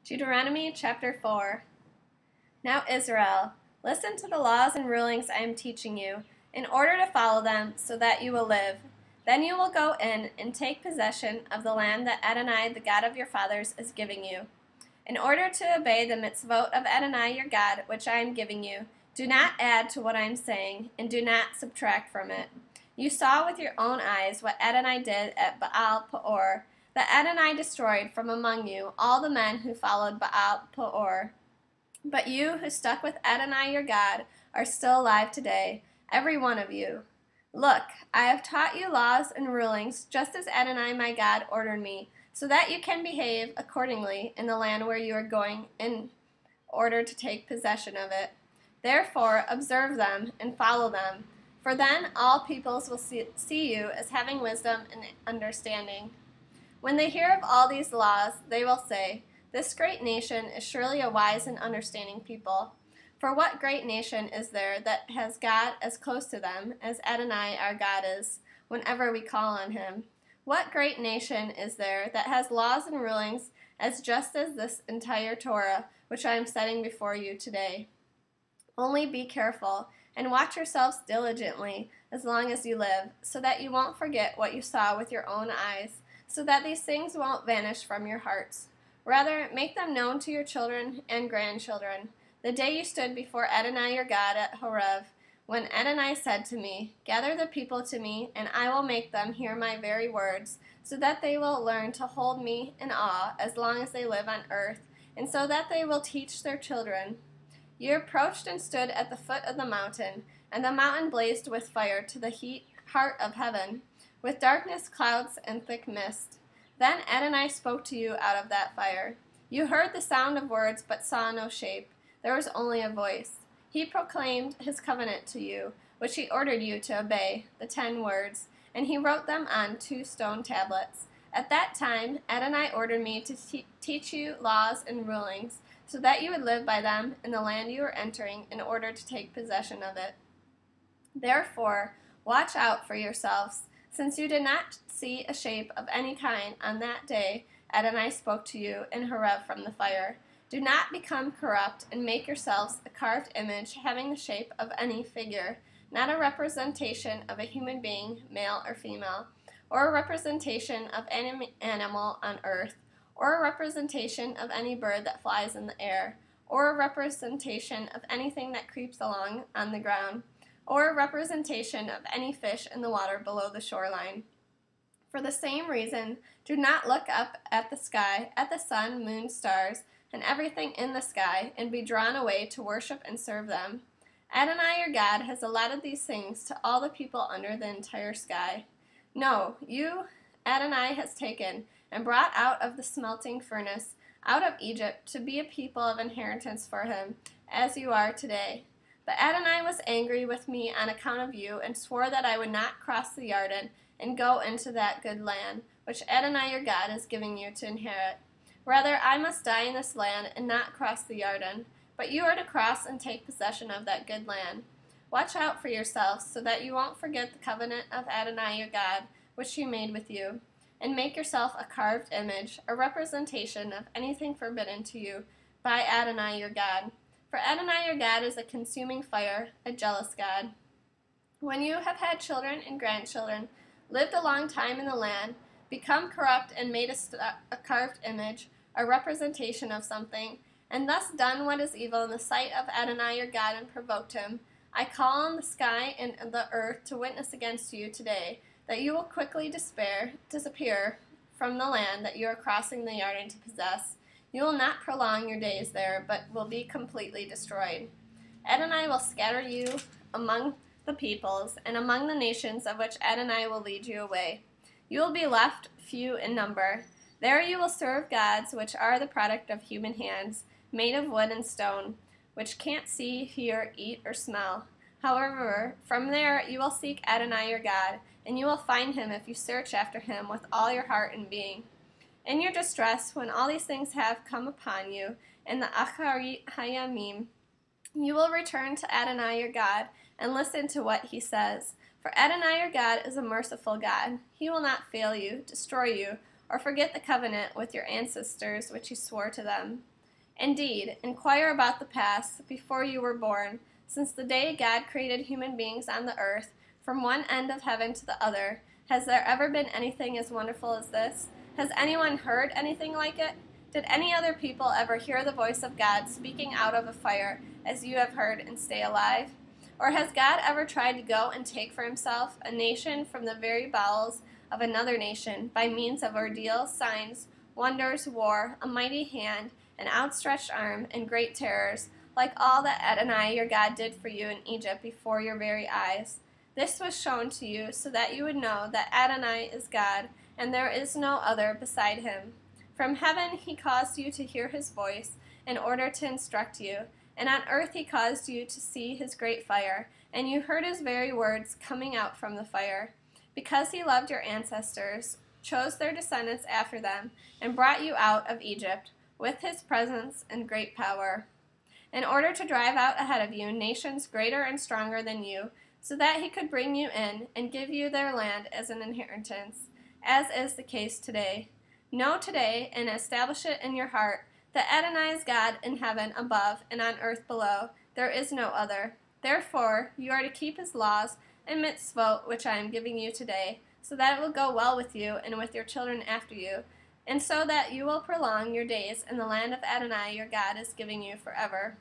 Deuteronomy chapter 4. Now Israel, listen to the laws and rulings I am teaching you, in order to follow them, so that you will live. Then you will go in and take possession of the land that Adonai, the God of your fathers, is giving you. In order to obey the mitzvot of Adonai your God, which I am giving you, do not add to what I am saying, and do not subtract from it. You saw with your own eyes what Adonai did at Baal Peor, that Adonai destroyed from among you all the men who followed Baal Peor. But you who stuck with Adonai your God are still alive today, every one of you. Look, I have taught you laws and rulings, just as Adonai my God ordered me, so that you can behave accordingly in the land where you are going in order to take possession of it. Therefore, observe them and follow them, for then all peoples will see you as having wisdom and understanding. When they hear of all these laws, they will say, "This great nation is surely a wise and understanding people." For what great nation is there that has God as close to them as Adonai our God is, whenever we call on him? What great nation is there that has laws and rulings as just as this entire Torah, which I am setting before you today? Only be careful, and watch yourselves diligently as long as you live, so that you won't forget what you saw with your own eyes, so that these things won't vanish from your hearts. Rather, make them known to your children and grandchildren. The day you stood before Adonai your God at Horeb, when Adonai said to me, "Gather the people to me, and I will make them hear my very words, so that they will learn to hold me in awe as long as they live on earth, and so that they will teach their children." You approached and stood at the foot of the mountain, and the mountain blazed with fire to the heart of heaven, with darkness, clouds, and thick mist. Then Adonai spoke to you out of that fire. You heard the sound of words, but saw no shape. There was only a voice. He proclaimed his covenant to you, which he ordered you to obey, the 10 words, and he wrote them on 2 stone tablets. At that time, Adonai ordered me to teach you laws and rulings, so that you would live by them in the land you are entering in order to take possession of it. Therefore, watch out for yourselves, since you did not see a shape of any kind on that day Adonai spoke to you in Horeb from the fire. Do not become corrupt and make yourselves a carved image having the shape of any figure, not a representation of a human being, male or female, or a representation of any animal on earth, or a representation of any bird that flies in the air, or a representation of anything that creeps along on the ground, or a representation of any fish in the water below the shoreline. For the same reason, do not look up at the sky, at the sun, moon, stars, and everything in the sky, and be drawn away to worship and serve them. Adonai your God has allotted these things to all the people under the entire sky. No, you, Adonai has taken and brought out of the smelting furnace, out of Egypt, to be a people of inheritance for him, as you are today. But Adonai was angry with me on account of you, and swore that I would not cross the Jordan and go into that good land, which Adonai your God is giving you to inherit. Rather, I must die in this land and not cross the Jordan, but you are to cross and take possession of that good land. Watch out for yourselves, so that you won't forget the covenant of Adonai your God, which he made with you, and make yourself a carved image, a representation of anything forbidden to you by Adonai your God. For Adonai your God is a consuming fire, a jealous God. When you have had children and grandchildren, lived a long time in the land, become corrupt and made a carved image, a representation of something, and thus done what is evil in the sight of Adonai your God and provoked him, I call on the sky and the earth to witness against you today, that you will quickly disappear from the land that you are crossing the Jordan to possess. You will not prolong your days there, but will be completely destroyed. Adonai will scatter you among the peoples, and among the nations of which Adonai will lead you away. You will be left few in number. There you will serve gods which are the product of human hands, made of wood and stone, which can't see, hear, eat, or smell. However, from there you will seek Adonai your God, and you will find him if you search after him with all your heart and being. In your distress, when all these things have come upon you, in the Acharit Hayamim, you will return to Adonai your God, and listen to what he says. For Adonai your God is a merciful God. He will not fail you, destroy you, or forget the covenant with your ancestors which he swore to them. Indeed, inquire about the past before you were born, since the day God created human beings on the earth, from one end of heaven to the other. Has there ever been anything as wonderful as this? Has anyone heard anything like it? Did any other people ever hear the voice of God speaking out of a fire, as you have heard, and stay alive? Or has God ever tried to go and take for himself a nation from the very bowels of another nation, by means of ordeal, signs, wonders, war, a mighty hand, an outstretched arm, and great terrors, like all that Adonai your God did for you in Egypt before your very eyes? This was shown to you so that you would know that Adonai is God, and there is no other beside him. From heaven he caused you to hear his voice in order to instruct you, and on earth he caused you to see his great fire, and you heard his very words coming out from the fire. Because he loved your ancestors, chose their descendants after them, and brought you out of Egypt with his presence and great power, in order to drive out ahead of you nations greater and stronger than you, so that he could bring you in and give you their land as an inheritance, as is the case today. Know today and establish it in your heart that Adonai is God in heaven above and on earth below. There is no other. Therefore, you are to keep his laws and mitzvot which I am giving you today, so that it will go well with you and with your children after you, and so that you will prolong your days in the land of Adonai your God is giving you forever.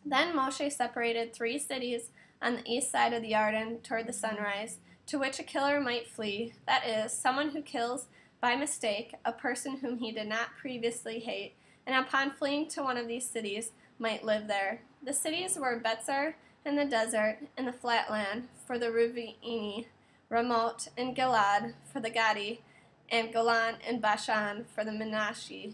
Then Moshe separated 3 cities on the east side of the Jordan toward the sunrise, to which a killer might flee, that is, someone who kills by mistake a person whom he did not previously hate, and upon fleeing to one of these cities might live there. The cities were Betzer in the desert, in the flat land, for the Reubeni, Ramot and Gilad for the Gadi, and Golan and Bashan for the Manasseh.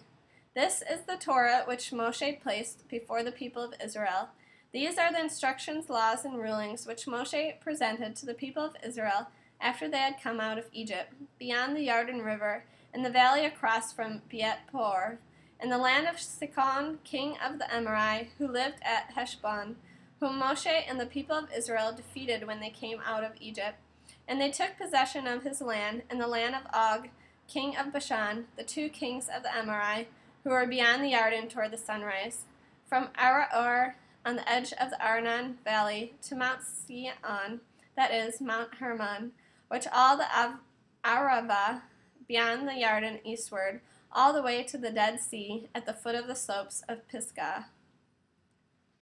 This is the Torah which Moshe placed before the people of Israel. These are the instructions, laws, and rulings which Moshe presented to the people of Israel after they had come out of Egypt, beyond the Jordan River, in the valley across from Beet-Peor, in the land of Sihon, king of the Amorite, who lived at Heshbon, whom Moshe and the people of Israel defeated when they came out of Egypt. And they took possession of his land, and the land of Og, king of Bashan, the 2 kings of the Amorite, who were beyond the Jordan toward the sunrise, from Araor on the edge of the Arnon valley to Mount Sion, that is, Mount Hermon, which all the Arava beyond the Jordan eastward, all the way to the Dead Sea at the foot of the slopes of Pisgah.